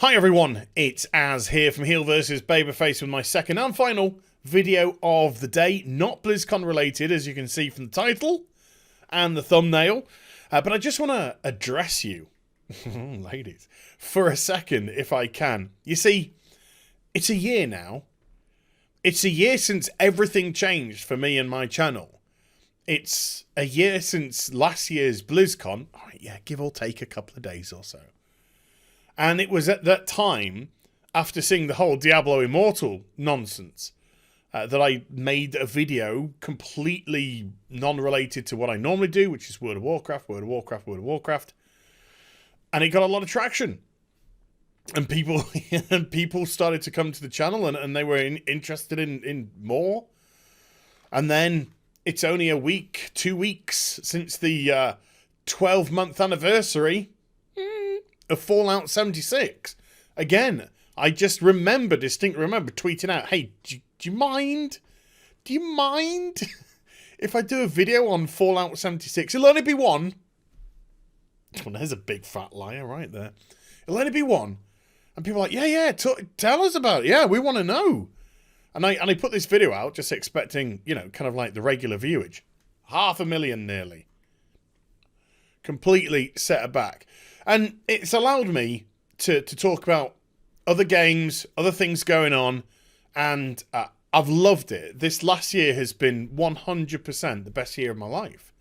Hi everyone, it's Az here from HeelvsBabyface with my second and final video of the day. Not BlizzCon related, as you can see from the title and the thumbnail. But I just want to address you, ladies, for a second if I can. You see, it's a year now. It's a year since everything changed for me and my channel. It's a year since last year's BlizzCon. All right, yeah, give or take a couple of days or so. And it was at that time, after seeing the whole Diablo Immortal nonsense, that I made a video completely non-related to what I normally do, which is World of Warcraft. And it got a lot of traction. And people started to come to the channel and they were interested in more. And then it's only a week, 2 weeks since the 12-month anniversary of Fallout 76. Again, I just distinctly remember tweeting out, hey, do you mind? Do you mind if I do a video on Fallout 76? It'll only be one. Well, there's a big fat liar right there. It'll only be one. And people are like, yeah, tell us about it. Yeah, we want to know. And I put this video out just expecting, you know, kind of like the regular viewage. 500,000 nearly. Completely set aback. And it's allowed me to talk about other games, other things going on, and I've loved it. This last year has been 100% the best year of my life.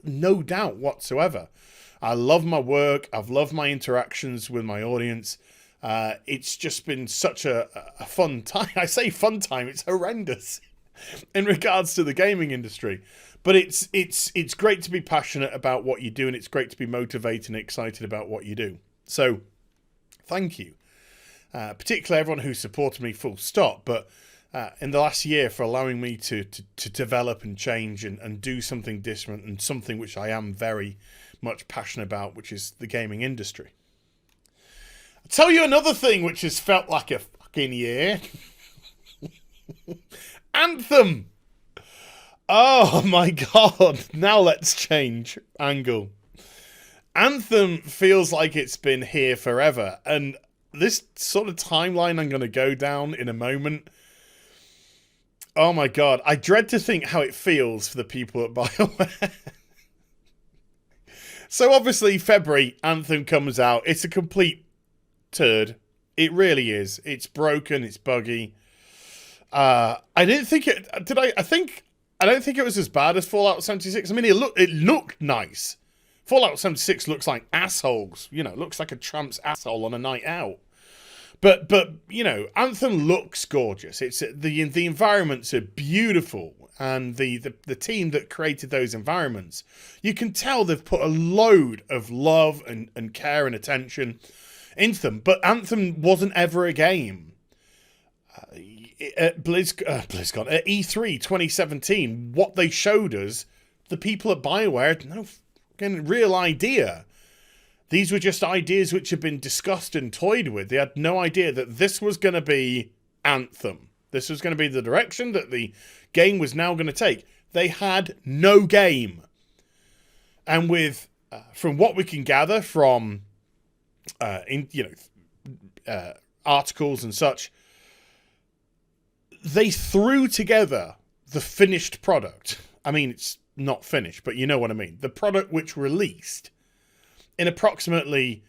No doubt whatsoever. I love my work. I've loved my interactions with my audience. It's just been such a fun time. I say fun time, it's horrendous in regards to the gaming industry. But it's great to be passionate about what you do, and it's great to be motivated and excited about what you do. So, thank you. Particularly everyone who supported me full stop, but in the last year for allowing me to develop and change and do something different and something which I am very much passionate about, which is the gaming industry. I'll tell you another thing which has felt like a fucking year. Anthem! Oh my god, now let's change angle. Anthem feels like it's been here forever, and this sort of timeline I'm going to go down in a moment. Oh my god, I dread to think how it feels for the people at Bioware. So obviously February, Anthem comes out. It's a complete turd. It really is. It's broken, it's buggy. I didn't think it... I don't think it was as bad as Fallout 76. I mean, it looked nice. Fallout 76 looks like assholes. You know, looks like a tramp's asshole on a night out. But you know, Anthem looks gorgeous. It's the environments are beautiful, and the team that created those environments, you can tell they've put a load of love and care and attention into them. But Anthem wasn't ever a game. At BlizzCon, at E3 2017, what they showed us, the people at Bioware had no fucking real idea. These were just ideas which had been discussed and toyed with. They had no idea that this was going to be Anthem. This was going to be the direction that the game was now going to take. They had no game. And with, from what we can gather from, articles and such, they threw together the finished product. I mean, it's not finished, but you know what I mean. The product which released in approximately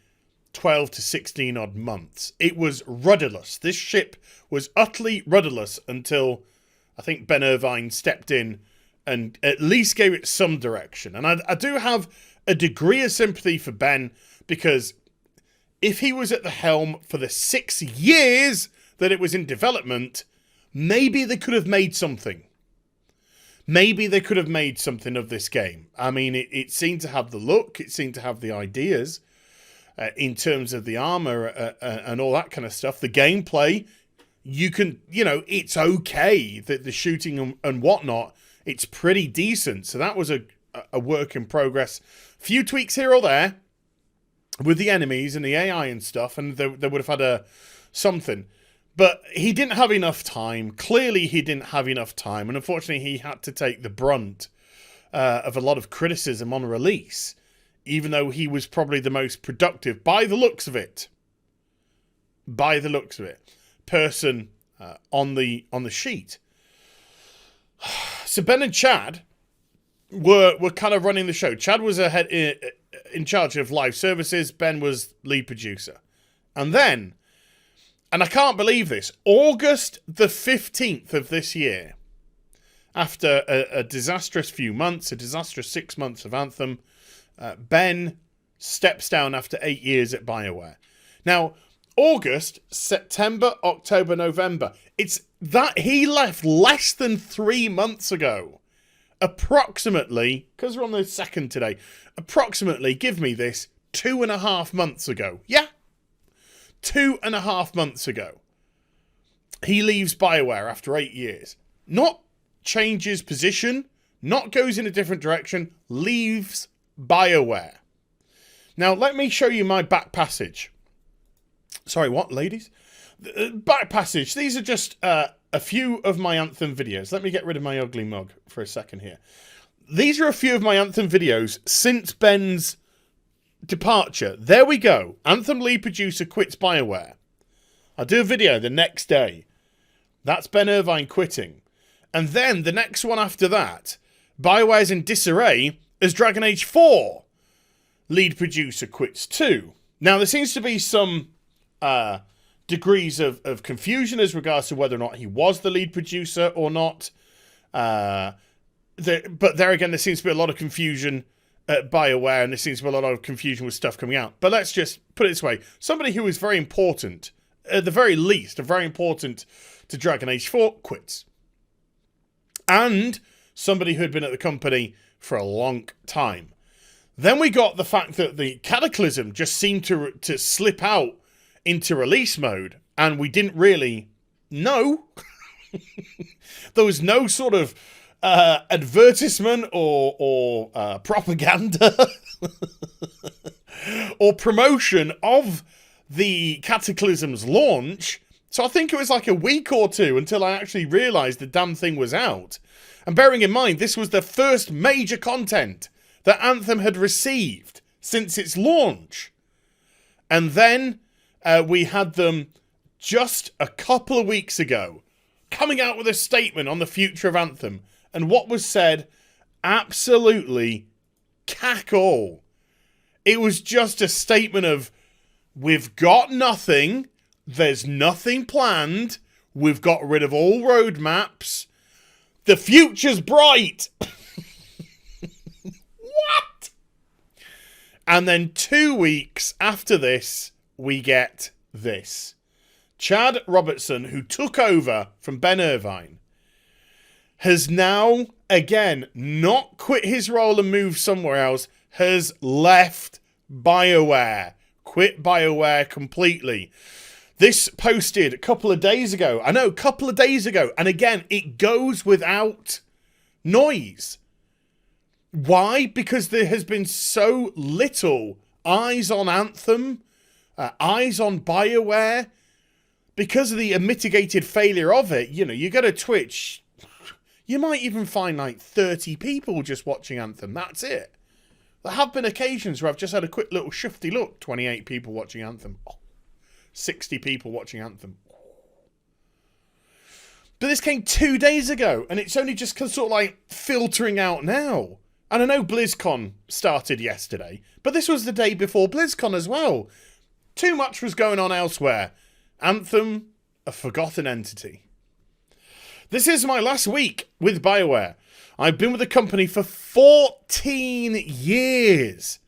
12 to 16 odd months. It was rudderless. This ship was utterly rudderless until I think Ben Irvine stepped in and at least gave it some direction. And I do have a degree of sympathy for Ben, because if he was at the helm for the 6 years that it was in development, maybe they could have made something. Maybe they could have made something of this game. I mean, it seemed to have the look. It seemed to have the ideas in terms of the armor and all that kind of stuff. The gameplay, you can, you know, it's okay. The shooting and whatnot, it's pretty decent. So that was a work in progress. Few tweaks here or there with the enemies and the AI and stuff, and they would have had something. But he didn't have enough time. Clearly, he didn't have enough time. And unfortunately, he had to take the brunt of a lot of criticism on release, even though he was probably the most productive by the looks of it. by the looks of it, person on the sheet. So Ben and Chad were kind of running the show. Chad was in charge of live services. Ben was lead producer. And then, and I can't believe this, August the 15th of this year, after a disastrous few months, a disastrous 6 months of Anthem, Ben steps down after 8 years at Bioware. Now, August, September, October, November. It's that he left less than 3 months ago. Approximately, because we're on the 2nd today, approximately, give me this, 2.5 months ago. Yeah. 2.5 months ago. He leaves Bioware after 8 years. Not changes position, not goes in a different direction, leaves Bioware. Now, let me show you my back passage. Sorry, what, ladies? Back passage. These are just a few of my Anthem videos. Let me get rid of my ugly mug for a second here. These are a few of my Anthem videos since Ben's departure. There we go. Anthem lead producer quits Bioware. I'll do a video the next day. That's Ben Irvine quitting. And then the next one after that, Bioware's in disarray as Dragon Age 4. Lead producer quits too. Now, there seems to be some degrees of confusion as regards to whether or not he was the lead producer or not. But there again, there seems to be a lot of confusion at Bioware, and there seems to be a lot of confusion with stuff coming out. But let's just put it this way. Somebody who is very important, at the very least, very important to Dragon Age 4, quits. And somebody who had been at the company for a long time. Then we got the fact that the Cataclysm just seemed to slip out into release mode, and we didn't really know. There was no sort of advertisement or propaganda or promotion of the Cataclysm's launch. So I think it was like a week or two until I actually realised the damn thing was out. And bearing in mind, this was the first major content that Anthem had received since its launch. And then we had them just a couple of weeks ago coming out with a statement on the future of Anthem. And what was said, absolutely cackle. It was just a statement of, we've got nothing, there's nothing planned, we've got rid of all roadmaps, the future's bright. What? And then 2 weeks after this, we get this. Chad Robertson, who took over from Ben Irvine, has now, again, not quit his role and moved somewhere else, has left Bioware. Quit Bioware completely. This posted a couple of days ago. I know, a couple of days ago. And again, it goes without noise. Why? Because there has been so little eyes on Anthem, eyes on Bioware. Because of the mitigated failure of it, you know, you go to Twitch, you might even find like 30 people just watching Anthem. That's it. There have been occasions where I've just had a quick little shifty look. 28 people watching Anthem. 60 people watching Anthem. But this came 2 days ago, and it's only just sort of like filtering out now. And I know BlizzCon started yesterday, but this was the day before BlizzCon as well. Too much was going on elsewhere. Anthem, a forgotten entity. This is my last week with Bioware. I've been with the company for 14 years.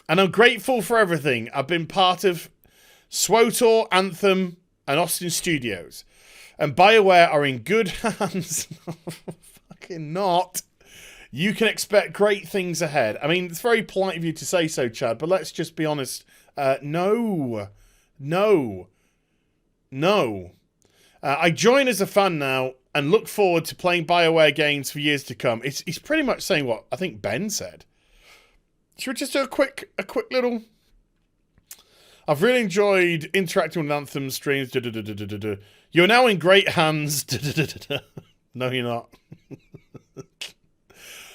And I'm grateful for everything. I've been part of SWOTOR, Anthem, and Austin Studios. And Bioware are in good hands. Fucking not. You can expect great things ahead. I mean, it's very polite of you to say so, Chad, but let's just be honest. No. I join as a fan now and look forward to playing Bioware games for years to come. He's pretty much saying what I think Ben said. Should we just do a quick little... I've really enjoyed interacting with Anthem streams. You're now in great hands. No, you're not.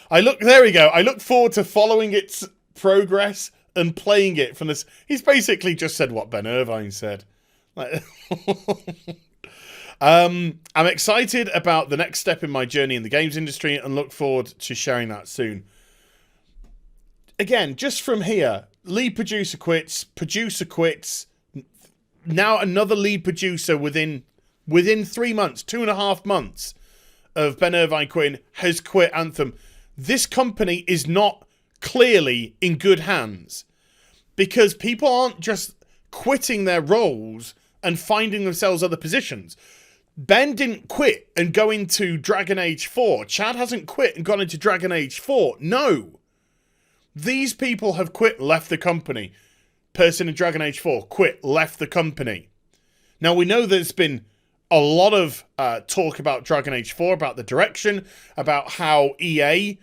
There we go. I look forward to following its progress and playing it from this. He's basically just said what Ben Irvine said. Like, I'm excited about the next step in my journey in the games industry and look forward to sharing that soon. Again, just from here, lead producer quits, now another lead producer within 3 months, 2.5 months of Ben Irvine quitting, has quit Anthem. This company is not clearly in good hands, because people aren't just quitting their roles and finding themselves other positions. Ben didn't quit and go into Dragon Age 4. Chad hasn't quit and gone into Dragon Age 4. No. These people have quit, left the company. Person in Dragon Age 4 quit, left the company. Now, we know there's been a lot of talk about Dragon Age 4, about the direction, about how EA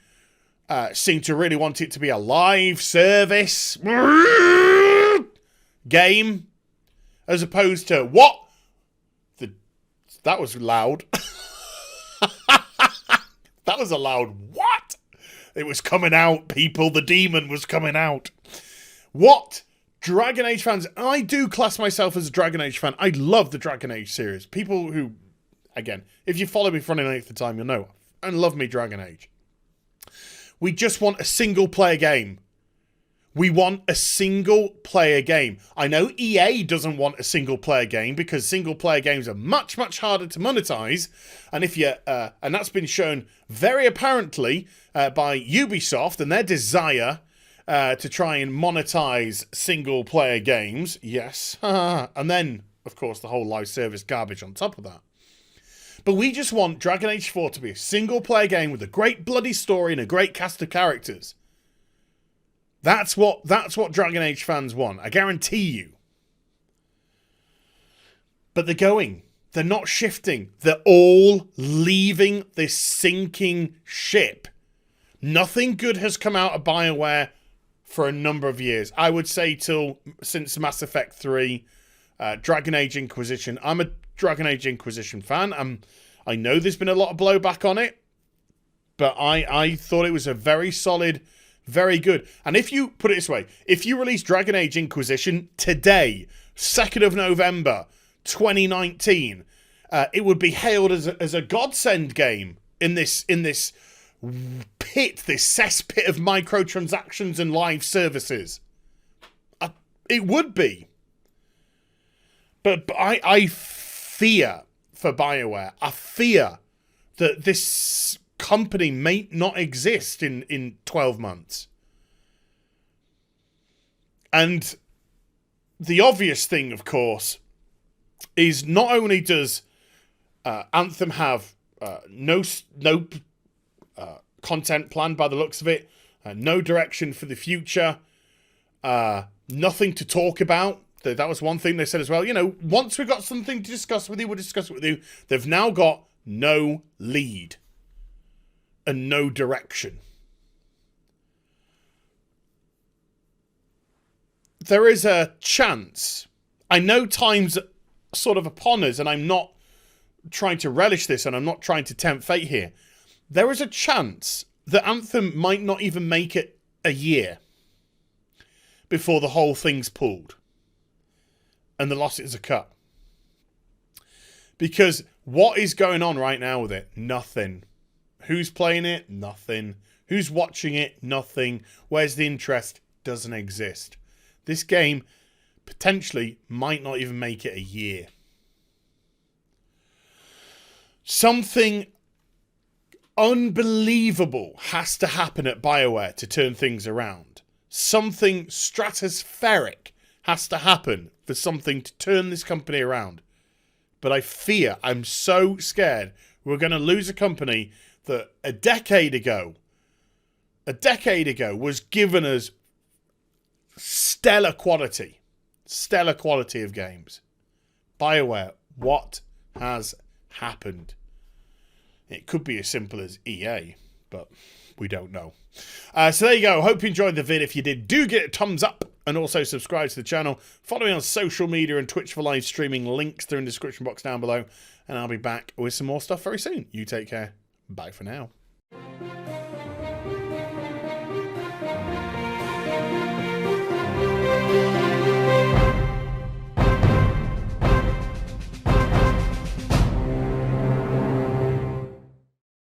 seem to really want it to be a live service game, as opposed to what? That was loud. That was a loud what? It was coming out, people. The demon was coming out. What? Dragon Age fans. I do class myself as a Dragon Age fan. I love the Dragon Age series. People who, again, if you follow me for any length of time, you'll know. I love me Dragon Age. We just want a single-player game. We want a single-player game. I know EA doesn't want a single-player game because single-player games are much, much harder to monetize. And if you, and that's been shown very apparently by Ubisoft and their desire to try and monetize single-player games. Yes. And then, of course, the whole live service garbage on top of that. But we just want Dragon Age 4 to be a single-player game with a great bloody story and a great cast of characters. That's what Dragon Age fans want. I guarantee you. But they're going. They're not shifting. They're all leaving this sinking ship. Nothing good has come out of Bioware for a number of years. I would say since Mass Effect 3, Dragon Age Inquisition. I'm a Dragon Age Inquisition fan. I know there's been a lot of blowback on it, but I thought it was a very solid, very good. And if you put it this way, if you release Dragon Age Inquisition today, 2nd of November, 2019, it would be hailed as a godsend game in this pit, this cesspit of microtransactions and live services. It would be. But I fear for Bioware. I fear that this company may not exist in 12 months. And the obvious thing, of course, is not only does Anthem have no content planned by the looks of it, no direction for the future, nothing to talk about. That was one thing they said as well. You know, once we've got something to discuss with you, we'll discuss it with you. They've now got no lead and no direction. There is a chance. I know time's sort of upon us, and I'm not trying to relish this, and I'm not trying to tempt fate here. There is a chance that Anthem might not even make it a year before the whole thing's pulled and the losses are cut. Because what is going on right now with it? Nothing. Who's playing it? Nothing. Who's watching it? Nothing. Where's the interest? Doesn't exist. This game potentially might not even make it a year. Something unbelievable has to happen at Bioware to turn things around. Something stratospheric has to happen for something to turn this company around. But I fear, I'm so scared, we're going to lose a company that a decade ago was given us stellar quality of games. Bioware, what has happened? It could be as simple as EA, but we don't know. So there you go. Hope you enjoyed the vid. If you did, do get a thumbs up and also subscribe to the channel. Follow me on social media and Twitch for live streaming. Links are in the description box down below. And I'll be back with some more stuff very soon. You take care. Bye for now.